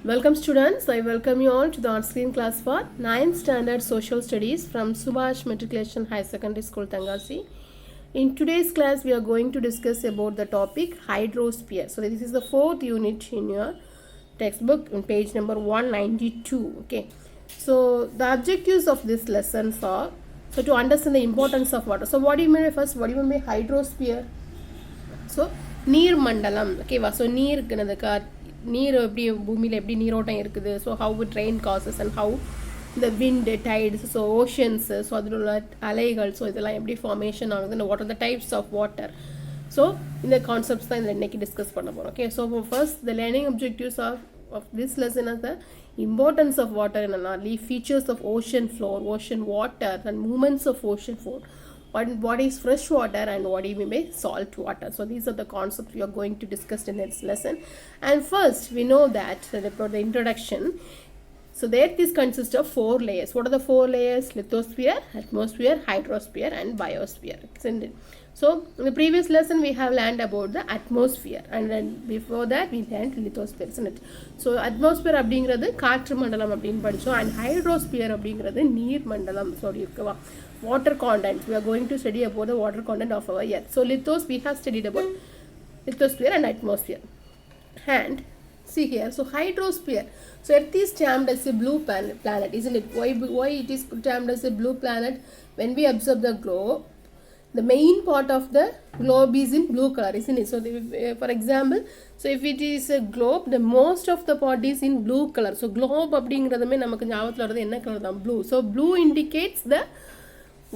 Welcome students, I welcome you all to the on-screen class for 9th standard social studies from Subhash Matriculation High Secondary School, Tangasi. In today's class, we are going to discuss about the topic Hydrosphere. So this is the 4th unit in your textbook on page number 192. Okay. So the objectives of this lesson are to understand the importance of water. So what do you mean by first? What do you mean by hydrosphere? So நீர் மண்டலம் ஓகேவா so நீருக்கு நீர் எப்படி பூமியில் எப்படி நீரோட்டம் இருக்குது so how it rain causes and how இந்த wind tides so oceans so அதில் உள்ள அலைகள் ஸோ இதெல்லாம் எப்படி ஃபார்மேஷன் ஆகுது what are the types of water so இந்த கான்செப்ட்ஸ் தான் இதில் இன்றைக்கி டிஸ்கஸ் பண்ண போகிறோம் okay so first the learning objectives of this lesson is the importance of water in an early features of ocean floor, ocean water and movements of ocean floor. What is fresh water and what do you mean by salt water? So these are the concepts we are going to discuss in this lesson. And first we know that for the introduction, so the earth is consist of 4 layers. What are the 4 layers? Lithosphere, atmosphere, hydrosphere and biosphere, isn't it? So in the previous lesson we have learned about the atmosphere and then before that we learned lithosphere, isn't it? So atmosphere அப்படிங்கிறது காற்று மண்டலம் அப்படின்னு படிச்சோம் and hydrosphere அப்படிங்கிறது நீர் மண்டலம் sorry இருக்கவா water content. We are going to study about the water content of our earth. So lithos we have studied about lithosphere and atmosphere. And see here, so hydrosphere, so earth is termed as a blue planet, isn't it? Why it is termed as a blue planet? When we observe the globe, the main part of the globe is in blue color, isn't it? So for example, so if it is a globe, the most of the part is in blue color. So globe அப்படிங்கிறதுமே நமக்கு ஞாபகத்துல வருது என்ன colour தான் blue. So blue indicates the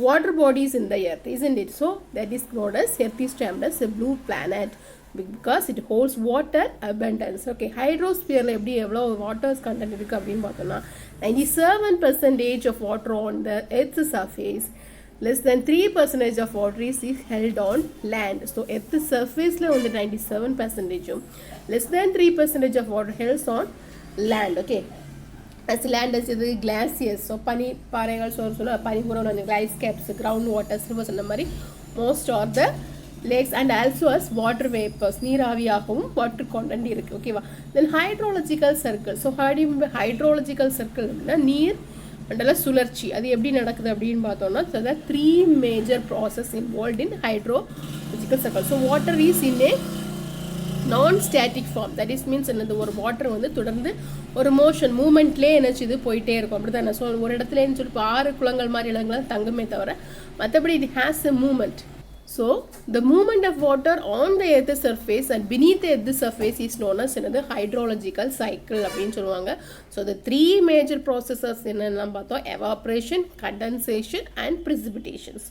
water bodies in the earth, isn't it? So that is known as earth is termed as a blue planet because it holds water abundance. Okay, hydrosphere எப்படி எவ்வளவு waters content இருக்கு அப்படின்னு பார்த்தோம்னா 97% of water on the earth's surface, less than 3% of water is held on land. So earth surface la on the 97%, less than 3% of water held on land. Okay, as land as the glaciers, so pani paregal source pani pura ice caps, ground water rivers and mari most of the lakes and also as water vapors நீராவியாகவும் water content இருக்கு ஓகேவா. Then hydrological circle, so hydrological circle அப்படின்னா நீர் மண்டல சுழற்சி அது எப்படி நடக்குது அப்படின்னு பார்த்தோம்னா so there are 3 major process involved in hydrological circle. So water is in a non-static form, that is means என்னது ஒரு வாட்டர் வந்து தொடர்ந்து ஒரு மோஷன் மூமெண்ட்லேயே என்னச்சு இது போயிட்டே இருக்கும் அப்படி தானே. ஸோ ஒரு இடத்துலன்னு சொல்லி 6 குளங்கள் மாதிரி இடங்கள்லாம் தங்குமே தவிர மற்றபடி இது has a moment. So the movement of water on the earth's surface and beneath the earth's surface is known as another hydrological cycle அப்படின்னு சொல்லுவாங்க. So the 3 major processes என்னெல்லாம் பார்த்தோம், evaporation, condensation and precipitations.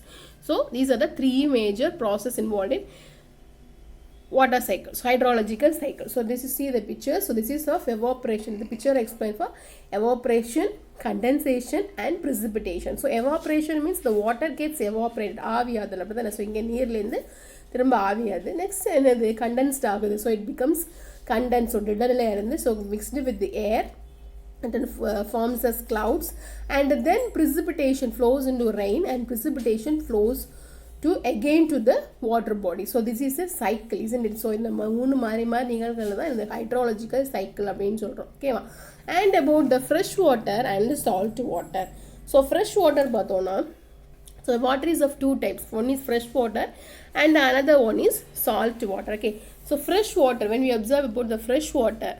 So these are the 3 major processes involved in water cycles, hydrological cycle. So this is see the picture. So this is of evaporation. The picture explains for evaporation, condensation and precipitation. So evaporation means the water gets evaporated, ஆவியாதல் அப்படிதான். So இங்கே நீர்லேருந்து திரும்ப ஆவியாது. Next என்னது condensed ஆகுது. So it becomes condensed, so திடநிலையா இருந்து so mixed with the air and then forms as clouds and then precipitation flows into rain and precipitation flows to again to the water body. So this is a cycle, isn't it? So இந்த 3 மாறி நிகழ்வுகள் தான் இந்த hydrological cycle அப்படின்னு சொல்றோம் ஓகேவா. And about the fresh water and salt water. So fresh water பார்த்தோம்னா so water is of 2 types. One is fresh water and another one is salt water. Okay, so fresh water, when we observe about the fresh water,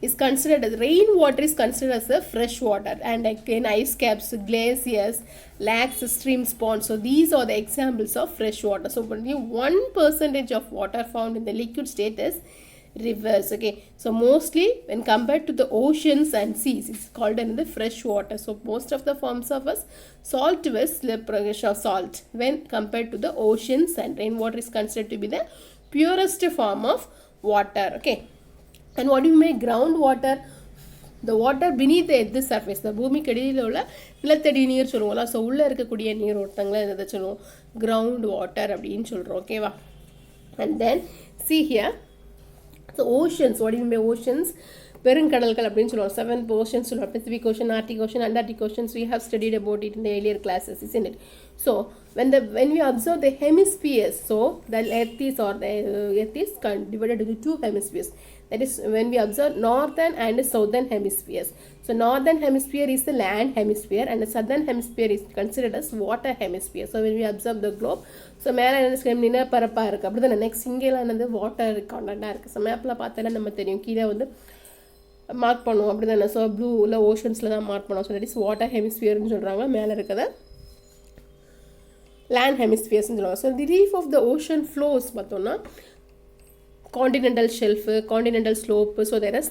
is considered as rainwater is considered as a fresh water and again ice caps, glaciers, lakes, streams, ponds. So these are the examples of fresh water. So only 1% of water found in the liquid state is rivers. Okay, so mostly when compared to the oceans and seas, it's called in the fresh water. So most of the forms of us salt was of salt when compared to the oceans, and rainwater is considered to be the purest form of water. Okay, and what do you mean groundwater? The water beneath the earth's surface, the பூமிக்கு அடியில் உள்ள நிலத்தடி நீர் சொல்லுவோம்ல, so உள்ளே இருக்கக்கூடிய நீர் ஓட்டங்களை எதை சொல்லுவோம், கிரவுண்ட் வாட்டர் அப்படின்னு சொல்கிறோம் ஓகேவா. And then see here, so oceans, what do you mean by oceans? பெருங்கடல்கள் அப்படின்னு சொல்லுவோம். 7 oceans சொல்லுவோம், Pacific Ocean, Arctic Ocean, Antarctic Oceans. We have studied about it in the earlier classes, isn't it? So when we observe the hemispheres, so the earth is divided into 2 hemispheres. that is when we observe northern and southern hemispheres. So northern hemisphere is the land hemisphere and the southern hemisphere is considered as water hemisphere. So when we observe the globe, so மேலே என்ன நிலப்பரப்பாக இருக்குது அப்படி தானே. Next இங்கேலாம் வந்து water கான்டென்ட்டாக இருக்குது. So மேப்பில் பார்த்தாலே நம்ம தெரியும் கீழே வந்து மார்க் பண்ணுவோம் அப்படி தானே. ஸோ ப்ளூவில் ஓஷன்ஸில் தான் மார்க் பண்ணுவோம். ஸோ தட் இஸ் வாட்டர் ஹெமிஸ்பியர்னு சொல்கிறாங்க. மேலே இருக்கிறத land hemispheres னு சொல்லுவாங்க. So the reef of the ocean floors பார்த்தோன்னா continental shelf, continental slope. So there is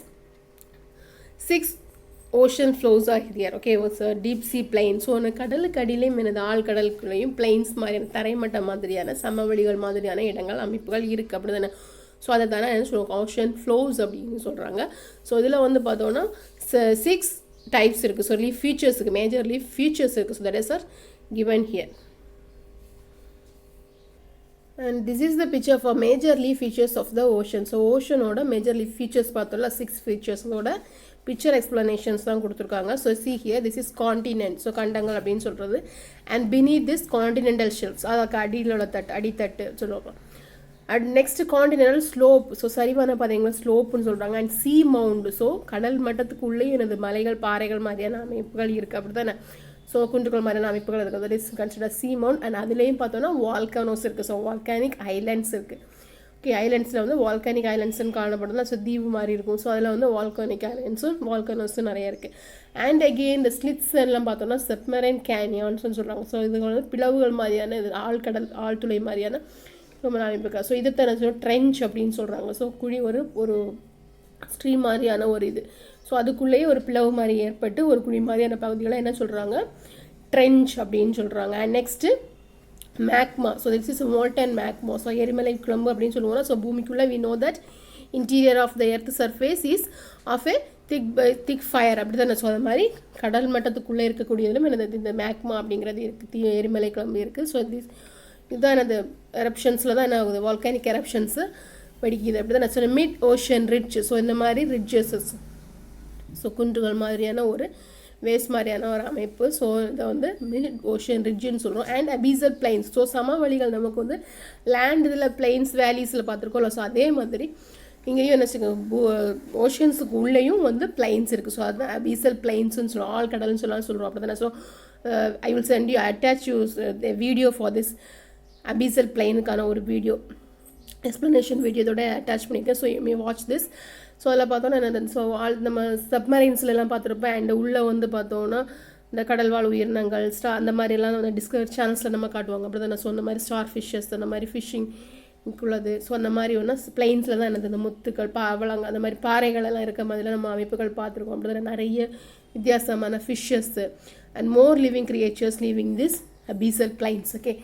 6 ocean floors are here. Okay, deep sea plain. So அந்த கடலுக்கு அடியிலையும் எனது ஆழ்கடலுக்குள்ளேயும் பிளைன்ஸ் மாதிரியான தரைமட்டம் மாதிரியான சமவெளிகள் மாதிரியான இடங்கள் அமைப்புகள் இருக்குது அப்படி தானே. ஸோ அதை தானே என்ன சொல்லுவாங்க, ஓஷன் ஃப்ளோஸ் அப்படின்னு சொல்கிறாங்க. ஸோ இதில் வந்து பார்த்தோன்னா 6 டைப்ஸ் இருக்குது. ஸோ லீஃப் ஃபீச்சர்ஸ் இருக்குது, மேஜர் லீஃப் ஃபீச்சர்ஸ் இருக்குது. So that is are given here. And this is the picture for major leaf features of the ocean. So ocean oda major leaf features பார்த்தோம்ல 6 features oda picture explanations தான் கொடுத்துருக்காங்க. So see here, this is continent. So கண்டங்கள் அப்படின்னு சொல்கிறது. And beneath this continental shelves, அதுக்கு அடியிலோட தட்டு, அடித்தட்டு சொல்லுவாங்க. And next continental slope. So சரிவான பார்த்தீங்கன்னா ஸ்லோப்புன்னு சொல்கிறாங்க. And C mount. ஸோ கடல் மட்டத்துக்குள்ளேயும் எனது மலைகள் பாறைகள் மாதிரியான அமைப்புகள் இருக்குது அப்படி தானே. ஸோ குன்றுகள் மாதிரியான அமைப்புகள் இருக்குது. That is consider C mount. And அதுலேயும் பார்த்தோன்னா வால்கானோஸ் இருக்குது. ஸோ வால்கானிக் ஐலண்ட்ஸ் இருக்குது. ஓகே, ஐலண்ட்ஸில் வந்து வால்கானிக் ஐலண்ட்ஸ்ன்னு காணப்படுதுல. ஸோ தீவு மாதிரி இருக்கும். ஸோ அதில் வந்து வால்கானிக் ஐலண்ட்ஸும் வால்கானோஸும் நிறைய இருக்குது. அண்ட் அகெயின் இந்த ஸ்லிட்ஸ் எல்லாம் பார்த்தோன்னா சப்மரைன் கேனியான்ஸ்னு சொல்கிறாங்க. ஸோ இது வந்து பிளவுகள் மாதிரியான இது ஆழ்கடல் ஆழ்துளை மாதிரியான ரொம்ப அமைப்புக்கா. ஸோ இது தான் ட்ரெஞ்ச் அப்படின்னு சொல்கிறாங்க. ஸோ குழி ஒரு ஸ்ட்ரீம் மாதிரியான ஒரு இது. ஸோ அதுக்குள்ளேயே ஒரு பிளவு மாதிரி ஏற்பட்டு ஒரு குழி மாதிரியான பகுதிகளை என்ன சொல்கிறாங்க, ட்ரெஞ்ச் அப்படின்னு சொல்கிறாங்க. And next magma. So this is molten magma. So எரிமலை குழம்பு அப்படின்னு சொல்லுவோம்னா. ஸோ பூமிக்குள்ளே we know that interior of the earth surface is of a thick fire அப்படி தானே. ஸோ அது மாதிரி கடல் மட்டத்துக்குள்ளே இருக்கக்கூடியதிலும் எனது இந்த மேக்மா அப்படிங்கிறது இருக்குது, எரிமலை குழம்பு இருக்குது. ஸோ இதுதான் எனது எரப்ஷன்ஸில் தான் என்ன ஆகுது, வால்கானிக் எரப்ஷன்ஸு வெடிக்குது அப்படி தான். நான் மிட் ஓஷன் ரிட்ஜ். ஸோ இந்த மாதிரி ரிட்ஜஸஸ், ஸோ குன்றுகள் மாதிரியான ஒரு வேஸ் மாதிரியான ஒரு அமைப்பு. ஸோ இதை வந்து மிட் ஓஷன் ரிட்ஜுன்னு சொல்கிறோம். And abyssal plains. ஸோ சமவெளிகள் நமக்கு வந்து லேண்ட் இதில் பிளைன்ஸ் வேலிஸில் பார்த்துருக்கோம்ல. ஸோ அதே மாதிரி இங்கேயும் என்ன செய்யுங்க, ஓஷன்ஸுக்கு உள்ளேயும் வந்து பிளைன்ஸ் இருக்குது. ஸோ அதுதான் அபீசல் பிளைன்ஸ்ன்னு சொல்லுவோம், ஆழ்கடல்னு சொல்கிறோம் அப்படி தானே. So I will send you attach you video for this abyssal பிளைனுக்கான ஒரு வீடியோ எக்ஸ்ப்ளனேஷன் வீடியோ இதோட அட்டாச் பண்ணியிருக்கேன். So you may watch this. So அதில் பார்த்தோன்னா என்ன, ஸோ நம்ம சப்மரைன்ஸ்லாம் பார்த்துருப்பேன். அண்ட் உள்ளே வந்து பார்த்தோன்னா இந்த கடல்வாழ் உயிரினங்கள் அந்த மாதிரிலாம் வந்து டிஸ்கவரி சேனல்ஸில் நம்ம காட்டுவாங்க அப்படி தானே. ஸோ அந்த மாதிரி ஸ்டார் ஃபிஷ்ஷஸ் அந்த மாதிரி ஃபிஷ்ஷிங்குள்ளது. ஸோ அந்த மாதிரி ஒன்றா பிளைன்ஸில் தான் என்னது இந்த முத்துக்கள் பவளங்க அந்த மாதிரி பாறைகளெல்லாம் இருக்க மாதிரிலாம் நம்ம அமைப்புகள் பார்த்துருக்கோம் அப்படி தானே. நிறைய வித்தியாசமான fishes and more living creatures living this abyssal plains. Okay,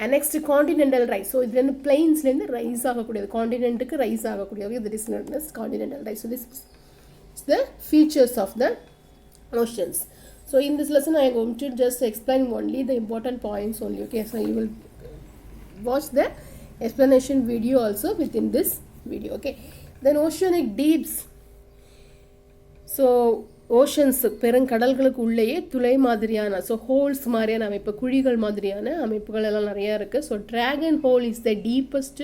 and next continental rise. So இது வந்து பிளைன்ஸ்லேருந்து ரைஸ் ஆகக்கூடியது, காண்டினென்ட்டுக்கு ரைஸ் ஆகக்கூடியது. இது is known as continental rise. So this is the features of the oceans. So in this lesson I am going to just explain only the important points only. Okay, so you will watch the explanation video also within this video. Okay, then oceanic deeps. So ஓஷன்ஸு பெருங்கடல்களுக்கு உள்ளேயே துளை மாதிரியான, so holes மாதிரியான அமைப்பு, குழிகள் மாதிரியான அமைப்புகள் எல்லாம் நிறையா இருக்குது. So Dragon Hole is the deepest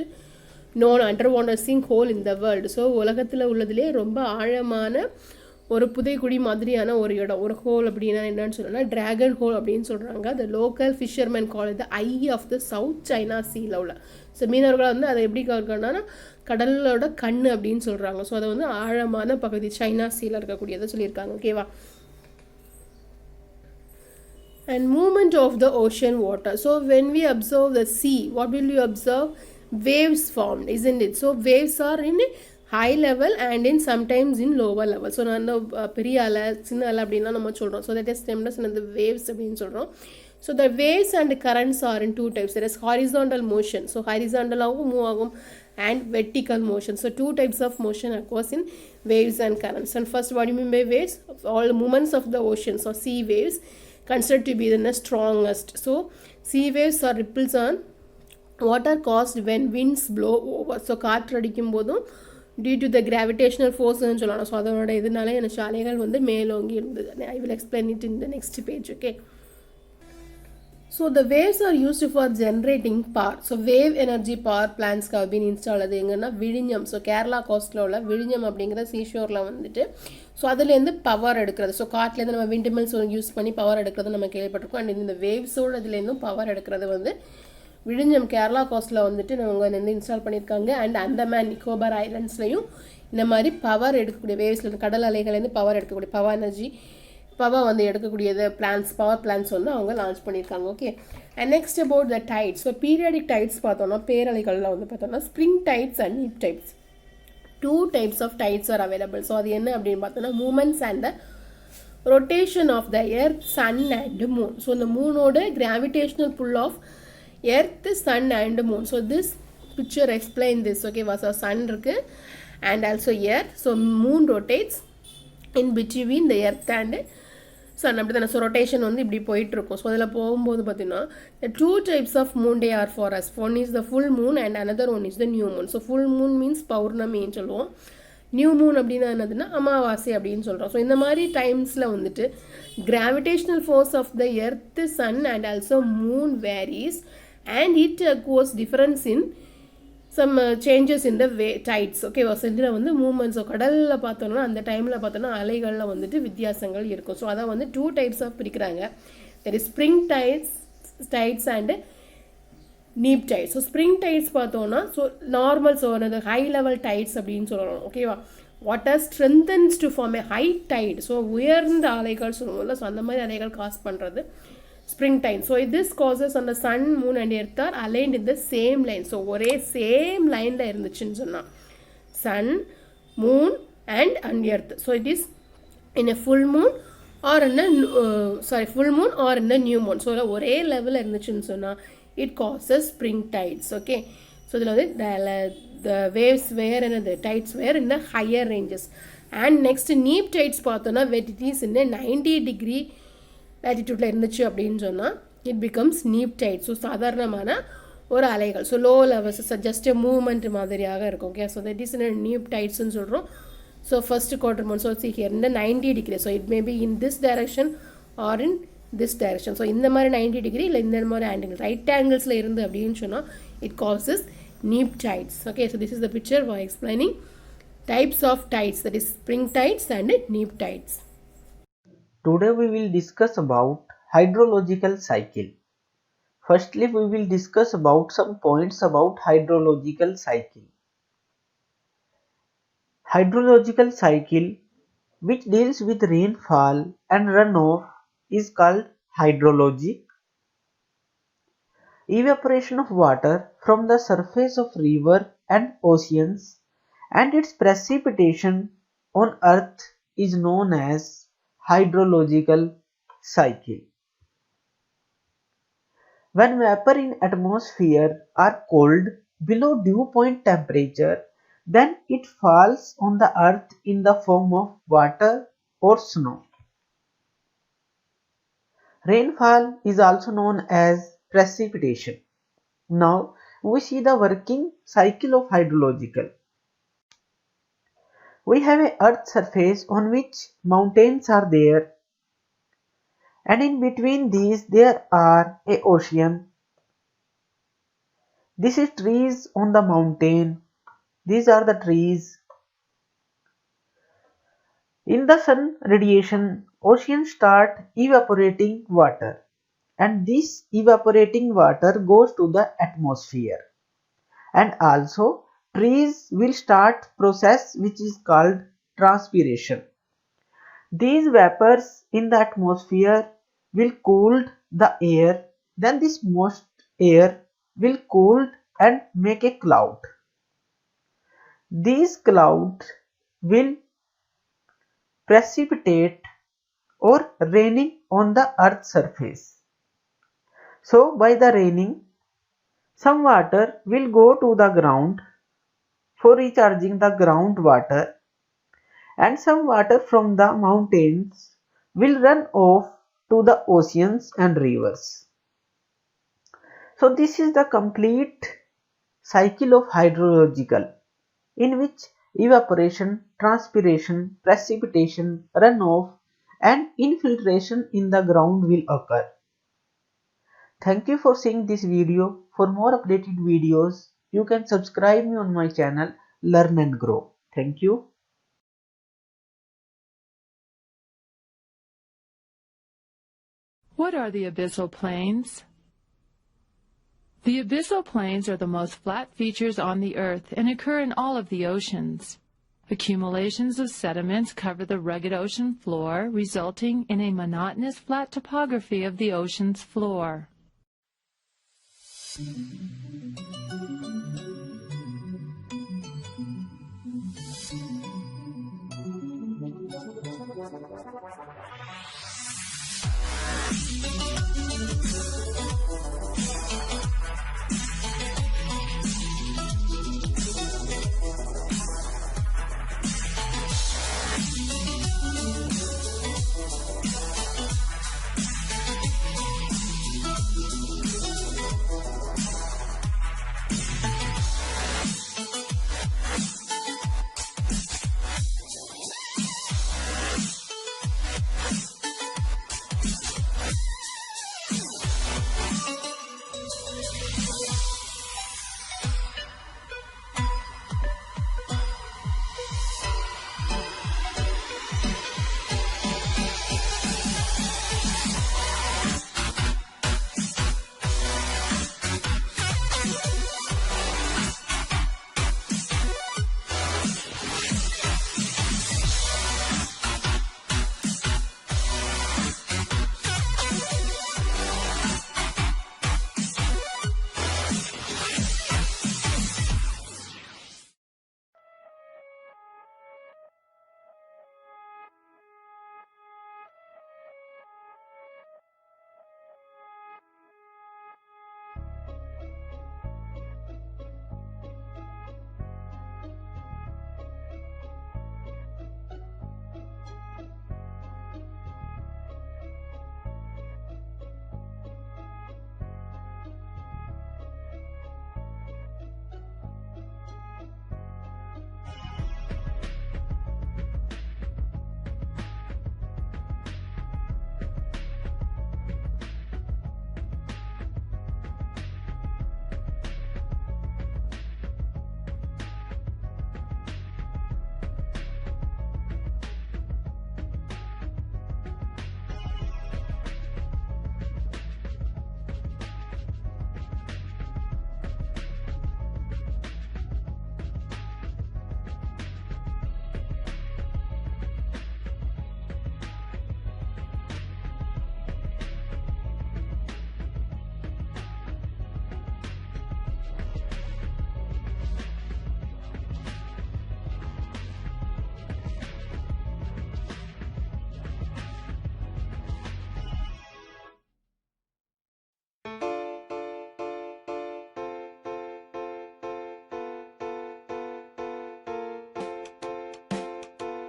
known underwater sinkhole in the world. So உலகத்தில் உள்ளதுலேயே ரொம்ப ஆழமான ஒரு புதைக்குழி மாதிரியான ஒரு இடம், ஒரு ஹோல் அப்படின்னா என்னன்னு சொல்லணும்னா ட்ராகன் ஹோல் அப்படின்னு சொல்கிறாங்க. The local fisherman call the eye of the South China சீல உள்ள. ஸோ மீனவர்கள் வந்து அதை எப்படி இருக்கணும்னா கடலோட கண் அப்படின்னு சொல்கிறாங்க. ஸோ அதை வந்து ஆழமான பகுதி சைனா சீல இருக்கக்கூடியதை சொல்லியிருக்காங்க. ஓகேவா. And moment of the ocean water. So when we observe the sea, what will you observe? Waves formed, isn't it? So waves are in high level and in sometimes in lower level. So நான் அந்த பெரிய அலை சின்ன அலை அப்படின்னா நம்ம சொல்கிறோம். So that is டெம்டஸ் அந்த வேவ்ஸ் அப்படின்னு சொல்கிறோம். So the waves and currents are in two types. There is horizontal motion. So ஹாரிசாண்டலாகவும் மூவ் ஆகும் and vertical motion. So two types of motion occurs in waves and currents. And first, what do you mean by waves? All movements of the ocean. So sea waves considered to be the strongest. So sea waves are ripples on water caused when winds blow over. So காற்று அடிக்கும் போதும் due to the gravitational force ன்னு சொல்லலாம். So அதோட இதனால எனக்கு அலைகள் வந்து மேலோங்கி இருந்தது. I will explain it in the next page. Okay. So the waves are used for generating power. So wave energy power plants have been installed அது எங்கன்னா விழிஞம். ஸோ கேரளா கோஸ்டில் உள்ள விழிஞம் அப்படிங்கிற சீஷோரில் வந்துட்டு ஸோ அதுலேருந்து பவர் எடுக்கிறது. ஸோ காட்டிலேருந்து நம்ம விண்ட் மில்ஸ் யூஸ் பண்ணி power எடுக்கிறது நம்ம கேள்விப்பட்டிருக்கோம். அண்ட் இந்த வேவ்ஸோடு இதுலேருந்தும் பவர் எடுக்கிறது வந்து விழிஞம் கேரளா கோஸ்டில் வந்துட்டு அவங்க வந்து இன்ஸ்டால் பண்ணியிருக்காங்க. அண்ட் அந்தமான் நிக்கோபார் ஐலண்ட்ஸ்லையும் இந்த மாதிரி பவர் எடுக்கக்கூடிய வேவ்ஸில் கடல் அலைகள்லேருந்து பவர் எடுக்கக்கூடிய பவர் எனர்ஜி பவர் வந்து எடுக்கக்கூடியது பவர் பிளான்ஸ் வந்து அவங்க லான்ச் பண்ணியிருக்காங்க. Okay, and next about the tides. So periodic tides பார்த்தோம்னா பேரலைகளில் வந்து பார்த்தோம்னா spring tides and neap tides. 2 types of tides are available. So அது என்ன அப்படின்னு பார்த்தோம்னா moments and the rotation of the earth sun and moon. So இந்த மூனோட gravitational pull of earth sun and moon. So this picture explain this. ஓகேவா? So sun இருக்கு and also earth. So moon rotates in between the earth and sun. அப்படி தானே. So rotation வந்து இப்படி போயிட்டுருக்கும். So அதில் போகும்போது பார்த்தீங்கன்னா 2 types of moon day are for us. One is the full moon and another one is the new moon. So full moon means பௌர்ணமின்னு சொல்லுவோம். New Moon அப்படின்னா என்னதுன்னா அமாவாசை அப்படின்னு சொல்கிறோம். ஸோ இந்த மாதிரி டைம்ஸில் வந்துட்டு gravitational force of the earth sun and also moon varies and it goes difference in some changes in the tides. ஓகேவா? ஸோ இதில் வந்து மூமெண்ட்ஸ் கடலில் பார்த்தோம்னா அந்த டைமில் பார்த்தோன்னா அலைகளில் வந்துட்டு வித்தியாசங்கள் இருக்கும். ஸோ அதை வந்து 2 types ஆஃப் பிரிக்கிறாங்க. There is spring tides and neap tides. So spring tides பார்த்தோன்னா ஸோ நார்மல் ஸோ அந்த ஹை லெவல் டைட்ஸ் அப்படின்னு சொல்லணும். ஓகேவா? Water strengthens to form a high tide. So உயர்ந்த அலைகள் சொல்லுவோம்ல. ஸோ அந்த மாதிரி அலைகள் காஸ் பண்ணுறது spring time. So this causes on the sun, moon and earth are aligned in the same line. So ஒரே same line ல இருந்துச்சுன்னு சொன்னா sun, moon and earth. So it is in a full moon or in a full moon or in the new moon. So ஒரே level இருந்துச்சுன்னு சொன்னா it causes spring tides. Okay, so இதில் வந்து the waves were and the tides were in the higher ranges. And next neap tides பார்த்தோன்னா when it is in a 90-degree latitude இருந்துச்சு அப்படின்னு சொன்னால் it becomes neap tide. So சாதாரணமான ஒரு அலைகள். So low levels just movement மாதிரியாக இருக்கும். Okay, so that is in neap டைட்ஸ்ன்னு சொல்கிறோம். So first quarter moon. So see here இந்த 90 degree. So it may be in this direction or in this direction. So இந்த மாதிரி 90 degree இல்லை இந்த மாதிரி ஆங்கிள் ரைட் ஆங்கிள்ஸில் இருந்து அப்படின்னு சொன்னால் it causes neap tides. Okay, so this is the picture for explaining types of tides, that is spring tides and neap tides. Today we will discuss about hydrological cycle. Firstly, we will discuss about some points about hydrological cycle. Hydrological cycle, which deals with rainfall and runoff, is called hydrology. Evaporation of water from the surface of river and oceans and its precipitation on earth is known as hydrological cycle. When vapor in atmosphere are cooled below dew point temperature, then it falls on the earth in the form of water or snow. Rainfall is also known as precipitation. Now we see the working cycle of hydrological. We have a earth surface on which mountains are there, and in between these there are a ocean. This is trees on the mountain. These are the trees. In the sun radiation, oceans start evaporating water, and this evaporating water goes to the atmosphere. And also trees will start process which is called transpiration. These vapors in the atmosphere will cool the air, then this moist air will cool and make a cloud. These clouds will precipitate or raining on the earth's surface. So by the raining, some water will go to the ground for recharging the groundwater, and some water from the mountains will run off to the oceans and rivers. So this is the complete cycle of hydrological, in which evaporation, transpiration, precipitation, runoff and infiltration in the ground will occur. Thank you for seeing this video. For more updated videos, you can subscribe me on my channel Learn and Grow. Thank you. What are the abyssal plains? The abyssal plains are the most flat features on the Earth and occur in all of the oceans. Accumulations of sediments cover the rugged ocean floor, resulting in a monotonous flat topography of the ocean's floor.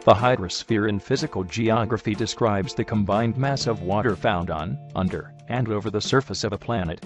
The hydrosphere in physical geography describes the combined mass of water found on, under, and over the surface of a planet.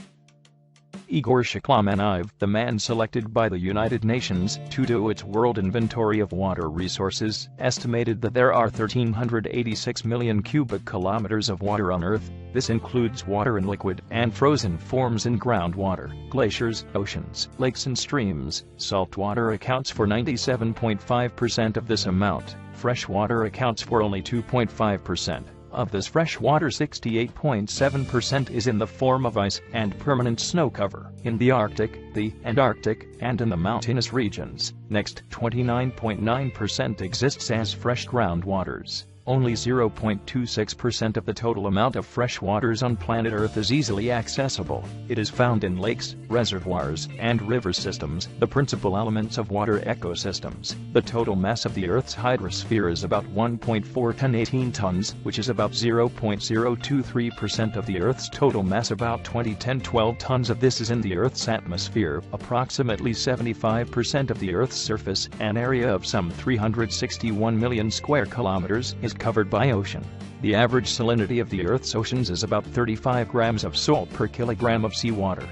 Igor Shklamanayev, the man selected by the United Nations to do its world inventory of water resources, estimated that there are 1,386 million cubic kilometers of water on Earth. This includes water in liquid and frozen forms in groundwater, glaciers, oceans, lakes and streams. Salt water accounts for 97.5% of this amount. Fresh water accounts for only 2.5%. Of this fresh water, 68.7% is in the form of ice and permanent snow cover in the Arctic, the Antarctic, and in the mountainous regions. Next, 29.9% exists as fresh groundwaters. Only 0.26% of the total amount of fresh waters on planet Earth is easily accessible. It is found in lakes, reservoirs, and river systems, the principal elements of water ecosystems. The total mass of the Earth's hydrosphere is about 1.418 tons, which is about 0.023% of the Earth's total mass. About 12 tons of this is in the Earth's atmosphere. Approximately 75% of the Earth's surface, an area of some 361 million square kilometers, is covered by ocean. The average salinity of the Earth's oceans is about 35 grams of salt per kilogram of seawater.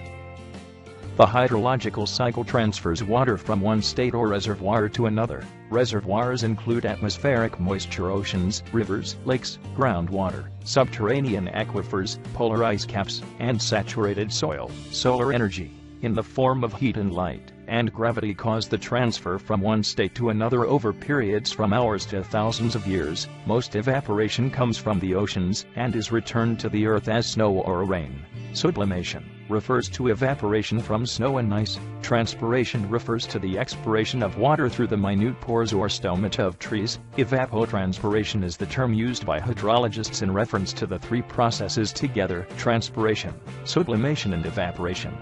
The hydrological cycle transfers water from one state or reservoir to another. Reservoirs include atmospheric moisture oceans, rivers, lakes, groundwater, subterranean aquifers, polar ice caps, and saturated soil. Solar energy, in the form of heat and light, and gravity cause the transfer from one state to another over periods from hours to thousands of years. Most evaporation comes from the oceans and is returned to the earth as snow or rain. Sublimation refers to evaporation from snow and ice. Transpiration refers to the expiration of water through the minute pores or stomata of trees. Evapotranspiration is the term used by hydrologists in reference to the three processes together: transpiration, sublimation and evaporation.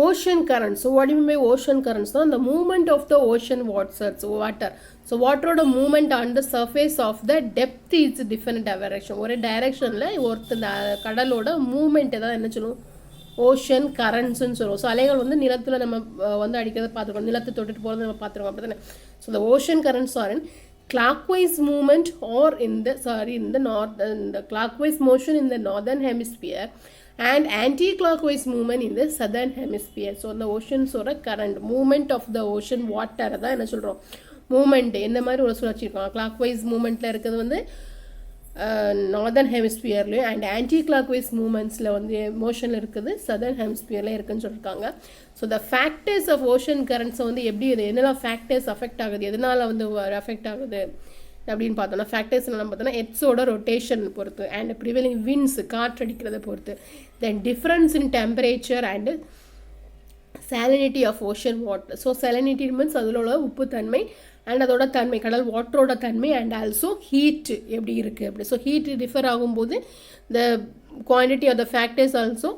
Ocean currents. So what do you mean by ocean currents? So the movement of the ocean water. So water movement on the surface of the depth is different direction. ஒரு டைரக்ஷனில் இந்த கடலோட moment தான் என்ன சொல்லுவோம், ocean கரண்ட்ஸ்ன்னு சொல்லுவோம். So அலைகள் வந்து நிலத்தில் நம்ம வந்து அடிக்கிறத பார்த்துருக்கோம், நிலத்தை தொட்டுட்டு போகிறது நம்ம பார்த்துருக்கோம், அப்படி தானே. So the ocean currents are in clockwise movement or in the clockwise motion in the northern hemisphere and anti-clockwise movement in the southern hemisphere. So the oceans or current movement of the ocean water தான் என்ன சொல்கிறோம், moment எந்த மாதிரி ஒரு சுழற்சிருக்கோம். clockwise மூமெண்ட்டில் இருக்கிறது வந்து northern ஹெமிஸ்பியர்லேயும் அண்ட் ஆன்டி கிளாக்வைஸ் மூமெண்ட்ஸில் வந்து மோஷனில் இருக்குது சதர்ன் ஹெமிஸ்பியரில் இருக்குதுன்னு சொல்லியிருக்காங்க. So the factors of ocean கரண்ட்ஸை வந்து எப்படி என்னெல்லாம் ஃபேக்டர்ஸ் அஃபெக்ட் ஆகுது, எதனால் வந்து அஃபெக்ட் ஆகுது அப்படின்னு பார்த்தோம்னா, ஃபேக்டர்ஸ் என்னெல்லாம் பார்த்தோன்னா எர்த்ஸோட ரொட்டேஷன் பொறுத்து அண்ட் ப்ரிவெலிங் விண்ட்ஸ் காற்றடிக்கிறத பொறுத்து, then difference in temperature and salinity of ocean water. So salinity means அதில் உள்ள உப்பு தன்மை அண்ட் அதோட தன்மை, கடல் வாட்டரோட தன்மை அண்ட் ஆல்சோ ஹீட் எப்படி இருக்குது அப்படி. ஸோ ஹீட் டிஃபர் ஆகும்போது the quantity of the factors also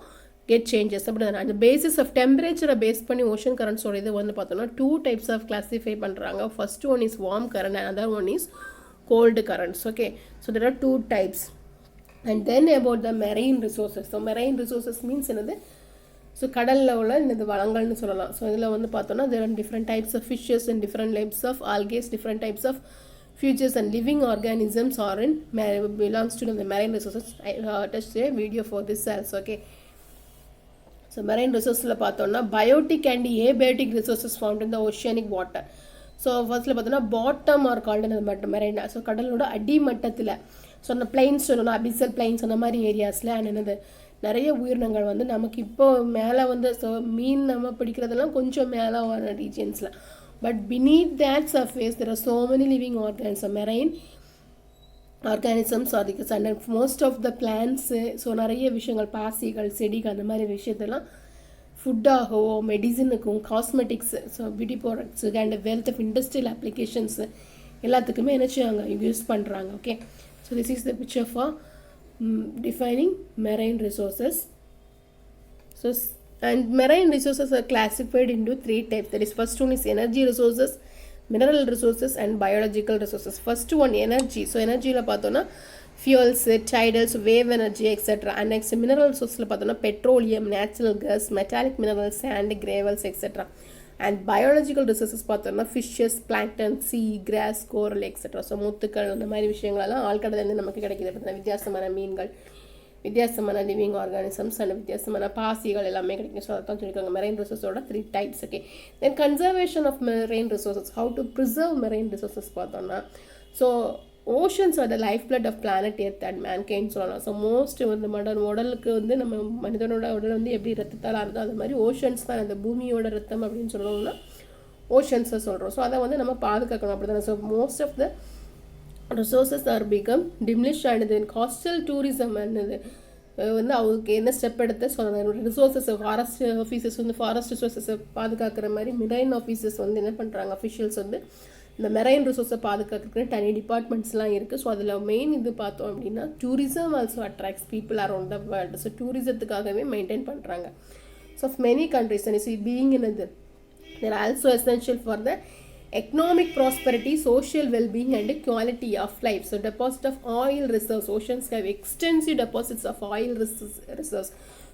get changes அப்படி தானே. அந்த பேசிஸ் ஆஃப் டெம்பரேச்சரை பேஸ் பண்ணி ஓஷன் கரண்ட்ஸோட இது வந்து பார்த்தோம்னா 2 types ஆஃப் கிளாஸிஃபை பண்ணுறாங்க. First one is warm current and other one is cold currents. Okay, so there are 2 types. And then about the marine resources. So marine resources means என்னது, so கடலில் உள்ள இந்த வளங்கள்னு சொல்லலாம். So இதில் வந்து பார்த்தோன்னா there are different types of fishes and different types of algae, different types of fishes and living organisms are in belongs to the marine resources. I touched a video for this also. Okay, so marine resources பார்த்தோன்னா biotic and abiotic resources found in the oceanic water. So ஃபர்ஸ்ட்டில் பார்த்தோன்னா bottom or called marine. So கடலோட அடிமட்டத்தில், so அந்த plains சொல்லணும், அபிசல் plains அந்த மாதிரி ஏரியாஸில் and என்னது நிறைய உயிரினங்கள் வந்து நமக்கு இப்போ மேலே வந்து, ஸோ மீன் நம்ம பிடிக்கிறதெல்லாம் கொஞ்சம் மேலே வர ரீஜியன்ஸில், but beneath that surface there are so many living organisms, marine organisms are the and most of the plants. So நிறைய விஷயங்கள், பாசிகள், செடிகள், அந்த மாதிரி விஷயத்தெல்லாம் ஃபுட்டாகவோ மெடிசனுக்கும் cosmetics, so beauty products and wealth of industrial applications எல்லாத்துக்குமே என்ன செய்வாங்க, யூஸ் பண்ணுறாங்க. Okay, so this is the picture for defining marine resources. So and marine resources are classified into 3 types. That is, first one is energy resources, mineral resources and biological resources. First one energy. So energy la pathona fuels, tidals, wave energy, etc. And next mineral resources la pathona petroleum, natural gas, metallic minerals, sand, gravels, etc. And biological resources பார்த்தோம்னா fishes, plankton, sea, grass, coral, etc. So முத்துக்கள் அந்த மாதிரி விஷயங்களெல்லாம் ஆழ்கடலேருந்து நமக்கு கிடைக்கிது. பார்த்தீங்கன்னா வித்தியாசமான மீன்கள், வித்தியாசமான லிவிங் ஆர்கானிசம்ஸ் அண்ட் வித்தியாசமான பாசிகள் எல்லாமே கிடைக்கும். ஸோ அதான் சொல்லியிருக்காங்க மெரைன் ரிசோர்ஸோட 3 types. Okay, then conservation of marine resources, how to preserve marine resources பார்த்தோம்னா, so oceans are the life blood of planet earth and மேன்கைன்னு சொல்லலாம். ஸோ மோஸ்ட் வந்து உடலுக்கு வந்து நம்ம மனிதனோட உடல் வந்து எப்படி ரத்தத்தால் ஆறுதோ அது மாதிரி ஓஷன்ஸ் தான் அந்த பூமியோட ரத்தம் அப்படின்னு சொல்லணும்னா ஓஷன்ஸை சொல்கிறோம். ஸோ அதை வந்து நம்ம பாதுகாக்கணும் அப்படி தானே. So most of the resources are become diminish ஆனது. காஸ்டல் டூரிசம் என்னது வந்து அவங்களுக்கு என்ன ஸ்டெப் எடுத்து சொல்லணும், ரிசோர்ஸஸ் ஃபாரஸ்ட் ஆஃபீஸர்ஸ் வந்து ஃபாரஸ்ட் ரிசோர்ஸஸை பாதுகாக்கிற மாதிரி மெரைன் ஆஃபீஸர்ஸ் வந்து என்ன பண்ணுறாங்க, அஃபிஷியல்ஸ் வந்து இந்த மெரைன் ரிசோர்ஸை பாதுகாக்கிறதுக்கு தனி டிபார்ட்மெண்ட்ஸ்லாம் இருக்குது. ஸோ அதில் மெயின் இது பார்த்தோம் அப்படின்னா tourism also attracts people around the world. So டூரிசத்துக்காகவே மெயின்டைன் பண்ணுறாங்க. So many countries and is being in இது there also essential for the economic prosperity, social well-being and quality of life. So deposit of oil reserves. Oceans have extensive deposits of oil reserves.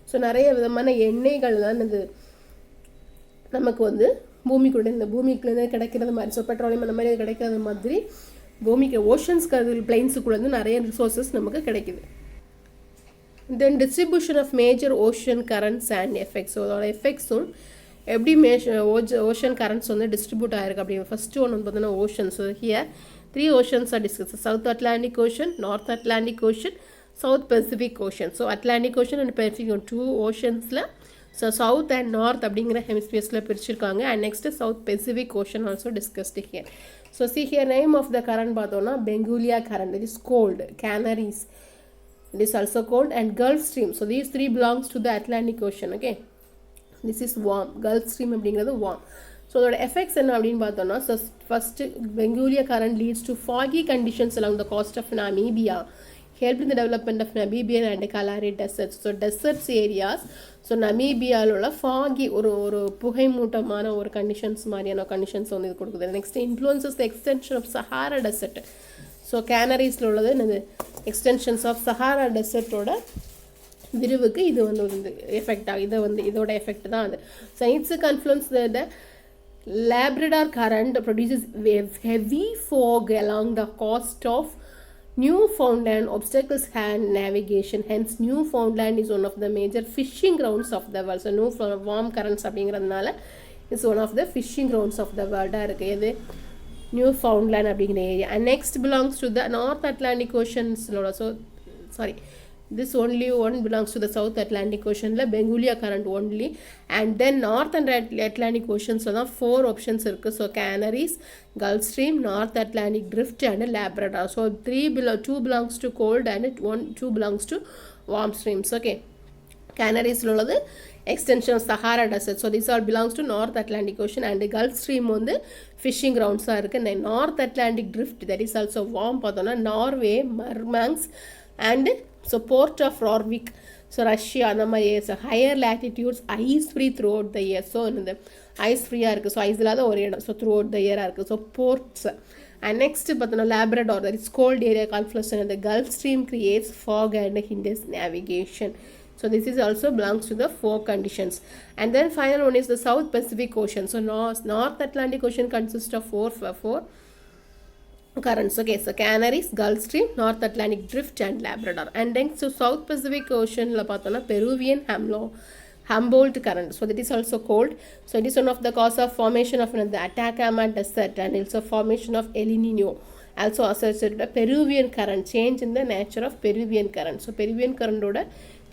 So நிறைய விதமான எண்ணெய்கள் தான் இது நமக்கு வந்து பூமிக்குள்ள இந்த பூமிக்குள்ளே கிடைக்கிறது மாதிரி, ஸோ பெட்ரோலியம் அந்த மாதிரி கிடைக்கிறது மாதிரி பூமிக்கு ஓஷன்ஸ்க்கு அது பிளைன்ஸுக்குள்ள இருந்து நிறைய ரிசோர்ஸஸ் நமக்கு கிடைக்குது. Then distribution of major ocean currents and effects. அதோட எஃபெக்ட்ஸும் எப்படி ஓஷன் கரண்ட்ஸ் வந்து டிஸ்ட்ரிபியூட் ஆயிருக்கு அப்படின்னு. ஃபர்ஸ்ட் ஒன்று வந்து பார்த்தீங்கன்னா oceans. Here 3 oceans are discussed: South Atlantic Ocean, North Atlantic Ocean, South Pacific Ocean. So Atlantic Ocean and Pacific Ocean 2 oceansல so South and North அப்படிங்கிற ஹெமிஸ்பியர்ஸில் பிரிச்சிருக்காங்க. and next South Pacific Ocean also discussed here. so see here name of the current பார்த்தோம்னா Bengulia current, it is cold. Canaries, it is also cold. and Gulf Stream, so these three belongs to the Atlantic Ocean. okay, this is warm. Gulf Stream அப்படிங்கிறது warm. so அதோட effects என்ன அப்படின்னு பார்த்தோம்னா first Bengulia current leads to foggy conditions along the coast of Namibia, helped in the development of Namibian and Kalahari deserts. so deserts areas, so Namibiaல உள்ள foggy ஒரு புகைமூட்டமான ஒரு conditions மாதிரியான conditions வந்து இது கொடுக்குது. Next influences the extension of Sahara desert. so Canaries-ல உள்ளது என்னது extensions of Sahara desert-ஓட விரிவுக்கு இது வந்து எஃபெக்ட் ஆகும். இதை வந்து இதோட எஃபெக்ட் தான் அது. so it's a confluence the Labrador current produces heavy fog along the coast of Newfoundland, obstacles hand navigation. Hence Newfoundland is one of the major fishing grounds of the world. so Newfoundland warm currents அப்படிங்கிறதுனால is one of the fishing grounds of the world இருக்கு. இது Newfoundland அப்படிங்கிற area. and next belongs to the North Atlantic Ocean. so sorry, this only one belongs to the South Atlantic Ocean la Bengulia current only. and then North and Atlantic Oceans la 4 options irukku. so Canaries, Gulf Stream, North Atlantic Drift and Labrador. so 2 belongs to cold and 2 belongs to warm streams. okay, Canaries la உள்ளது extension of Sahara desert. so these all belongs to North Atlantic Ocean. and Gulf Stream வந்து fishing grounds ஆ இருக்கு. and North Atlantic Drift, that is also warm பார்த்தோம்னா Norway, Murmansk and so port of Rorvik, so Russia அந்த மாதிரி. so higher latitudes ice free throughout the year. so இந்த ice free ஆ இருக்கு. so ice இல்லாத ஒரு இடம். so throughout the year ஆ இருக்கு. so ports. and next பார்த்தோம்னா Labrador, that is cold area confluence, and the Gulf Stream creates fog and hinders navigation. so this is also belongs to the 4 conditions. and then final one is the South Pacific Ocean. so North Atlantic Ocean consists of 4 currents. okay, so Canaries, Gulf Stream, North Atlantic Drift and Labrador. and then so South Pacific Ocean la பார்த்தோம்னா Peruvian Humboldt current. so that is also cold. so it is one of the cause of formation of the Atacama Desert and also formation of El Nino, also associated with Peruvian current, change in the nature of Peruvian current. so Peruvian current ஓட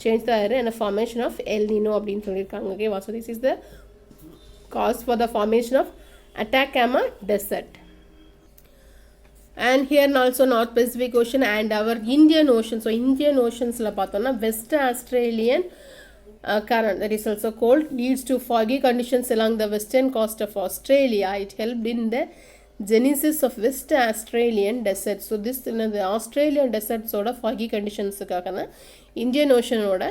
change the area and a formation of El Nino அப்படின்னு சொல்லியிருக்காங்க. okay, so this is the cause for the formation of Atacama Desert. and here also North Pacific Ocean and our Indian Ocean. so Indian Oceans la பார்த்தோம்னா West Australian current, that is also cold, leads to foggy conditions along the western coast of Australia. it helped in the genesis of West Australian desert. so this the Australian deserts ஓட foggy conditions க்காக தான் Indian Ocean ஓட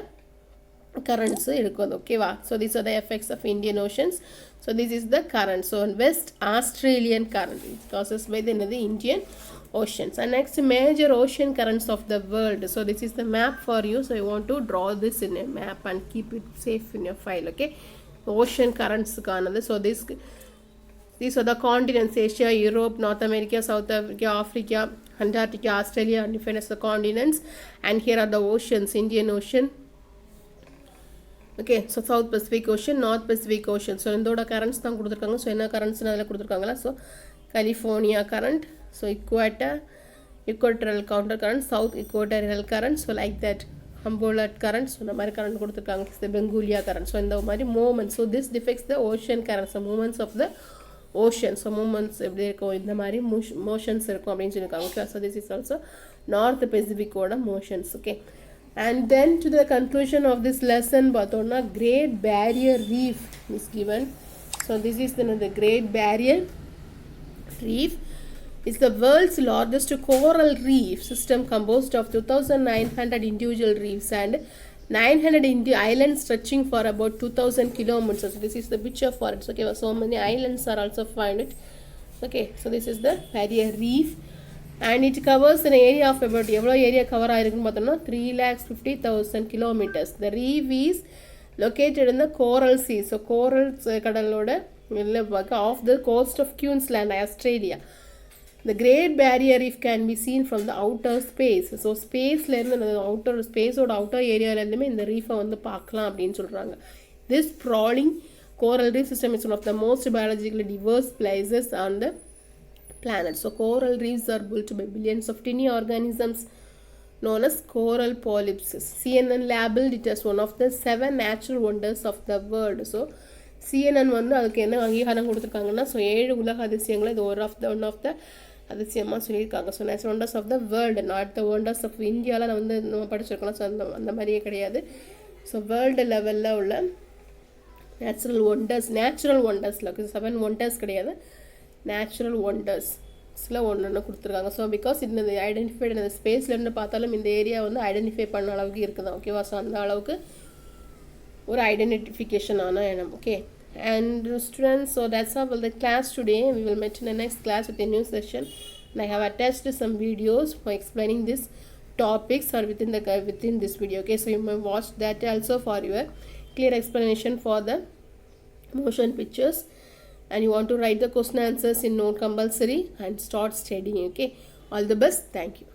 currents இருக்குது. ஓகேவா? so these are the effects of Indian Oceans. so this is the current. so West Australian current is caused by the Indian Oceans. and next major ocean currents of the world. so this is the map for you. so you want to draw this in a map and keep it safe in your file. okay, ocean currents கானது. so these are the continents: Asia, Europe, North America, South Africa, Africa, Antarctica, Australia are defined as the continents. and here are the oceans: Indian Ocean, okay, so South Pacific Ocean, North Pacific Ocean. so indோட currents தான் கொடுத்திருக்காங்க. so என்ன currents அதல கொடுத்திருக்காங்களா? so California current, so equatorial counter current, South equatorial current, so like that Humboldt current. so இந்த மாதிரி current கொடுத்திருக்காங்க. the Bengulia current. so இந்த மாதிரி movements. so this depicts the ocean currents, the movements of the ocean. so movements எப்படி இருக்கும், இந்த மாதிரி motions இருக்கும் அப்படினு சொல்லிருக்காங்க. okay, so this is also North Pacific ஓட motions. okay, and then to the conclusion of this lesson பார்த்தோம்னா Great Barrier Reef is given. so this is the Great Barrier Reef is the world's largest coral reef system composed of 2,900 individual reefs and 900 islands stretching for about 2,000 kilometers. so this is the picture for it. okay, so many islands are also found it. okay, so this is the Barrier Reef and it covers an area of about எவ்வளோ area cover ஆயிருக்குன்னு பார்த்தோம்னா 350,000 kilometers. the reef is located in the coral sea. so corals கடலோட off the coast of Queensland, Australia. The Great Barrier Reef can be seen from the outer space. So ஸ்பேஸ்லேருந்து அந்த outer ஸ்பேஸோட outer ஏரியாவிலேருந்துமே இந்த ரீஃபை வந்து பார்க்கலாம் அப்படின்னு சொல்கிறாங்க. This sprawling coral reef system is one of the most biologically diverse places on the planet. So coral reefs are built by billions of tiny organisms known as coral polyps. CNN labeled it as one of the 7 natural wonders of the world. So CNN வந்து அதுக்கு என்ன அங்கீகாரம் கொடுத்துருக்காங்கன்னா, so 7 உலக அதிசயங்களை இது one of the அதிசயமாக சொல்லியிருக்காங்க. So natural wonders of the world, not the wonders of இந்தியாவில் நான் வந்து நம்ம படிச்சிருக்கலாம். ஸோ அந்த மாதிரியே கிடையாது. ஸோ வேர்ல்டு லெவலில் உள்ள நேச்சுரல் ஒண்டர்ஸில் 7 ஒண்டர்ஸ் கிடையாது, நேச்சுரல் ஒண்டர்ஸில் ஒன்று கொடுத்துருக்காங்க. ஸோ பிகாஸ் இந்த ஐடென்டிஃபைடு அந்த ஸ்பேஸ்லேருந்து பார்த்தாலும் இந்த ஏரியா வந்து ஐடென்டிஃபை பண்ண அளவுக்கு இருக்குதான். ஓகேவா? ஸோ அந்த அளவுக்கு ஒரு ஐடென்டிஃபிகேஷன் ஆன இடம். Okay, and students, so that's all for the class today. We will meet in the next class with a new session, and I have attached some videos for explaining these topics or within this video. Okay, so you may watch that also for your clear explanation for the motion pictures, and you want to write the question answers in note compulsory and start studying. Okay, all the best. Thank you.